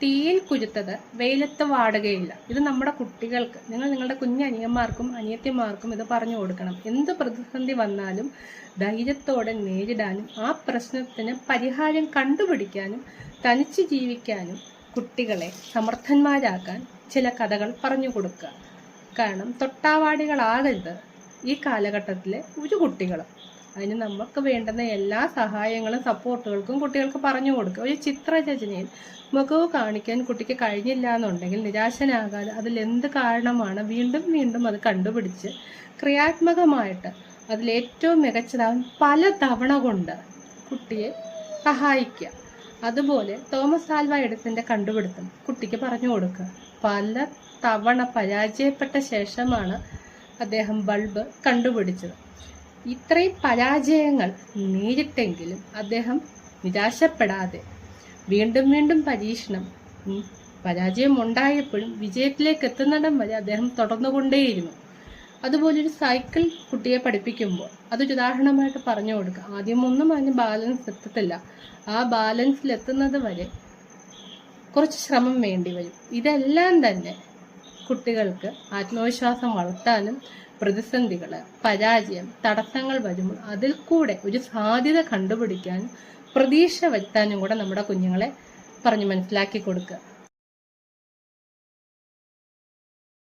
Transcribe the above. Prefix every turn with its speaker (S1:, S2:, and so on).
S1: തീയിൽ കുരുത്തത് വെയിലത്ത് വാടുകയില്ല. ഇത് നമ്മുടെ കുട്ടികൾക്ക്, നിങ്ങളുടെ കുഞ്ഞനിയന്മാർക്കും അനിയത്തിമാർക്കും ഇത് പറഞ്ഞു കൊടുക്കണം. എന്ത് പ്രതിസന്ധി വന്നാലും ധൈര്യത്തോടെ നേരിടാനും ആ പ്രശ്നത്തിന് പരിഹാരം കണ്ടുപിടിക്കാനും തനിച്ച് ജീവിക്കാനും കുട്ടികളെ സമർത്ഥന്മാരാക്കാൻ ചില കഥകൾ പറഞ്ഞു കൊടുക്കുക. കാരണം തൊട്ടാവാടികളാകരുത് ഈ കാലഘട്ടത്തിലെ ഒരു കുട്ടികളും. അതിന് നമുക്ക് വേണ്ടുന്ന എല്ലാ സഹായങ്ങളും സപ്പോർട്ടുകൾക്കും കുട്ടികൾക്ക് പറഞ്ഞു കൊടുക്കുക. ഒരു ചിത്രരചനയിൽ മുഖവ് കാണിക്കാൻ കുട്ടിക്ക് കഴിഞ്ഞില്ല എന്നുണ്ടെങ്കിൽ നിരാശനാകാതെ അതിലെന്ത് കാരണമാണ് വീണ്ടും വീണ്ടും അത് കണ്ടുപിടിച്ച് ക്രിയാത്മകമായിട്ട് അതിലേറ്റവും മികച്ചതാവാൻ പല തവണ കൊണ്ട് കുട്ടിയെ സഹായിക്കുക. അതുപോലെ തോമസ് ആൽവ എഡിസന്റെ കണ്ടുപിടുത്തം കുട്ടിക്ക് പറഞ്ഞു കൊടുക്കുക. പല തവണ പരാജയപ്പെട്ട ശേഷമാണ് അദ്ദേഹം ബൾബ് കണ്ടുപിടിച്ചത്. ഇത്രയും പരാജയങ്ങൾ നേരിട്ടെങ്കിലും അദ്ദേഹം നിരാശപ്പെടാതെ വീണ്ടും വീണ്ടും പരാജയം ഉണ്ടായപ്പോഴും വിജയത്തിലേക്ക് എത്തുന്നിടം വരെ അദ്ദേഹം തുടർന്നുകൊണ്ടേയിരുന്നു. അതുപോലൊരു സൈക്കിൾ കുട്ടിയെ പഠിപ്പിക്കുമ്പോൾ അതൊരു ഉദാഹരണമായിട്ട് പറഞ്ഞു കൊടുക്കുക. ആദ്യമൊന്നും അതിന് ബാലൻസ് എത്തത്തില്ല. ആ ബാലൻസിലെത്തുന്നത് വരെ കുറച്ച് ശ്രമം വേണ്ടി വരും. ഇതെല്ലാം തന്നെ കുട്ടികൾക്ക് ആത്മവിശ്വാസം വളർത്താനും പ്രതിസന്ധികൾ, പരാജയം, തടസ്സങ്ങൾ വരുമ്പോൾ അതിൽ കൂടെ ഒരു സാധ്യത കണ്ടുപിടിക്കാനും പ്രതീക്ഷ വരുത്താനും കൂടെ നമ്മുടെ കുഞ്ഞുങ്ങളെ പറഞ്ഞ് മനസ്സിലാക്കി കൊടുക്കുക.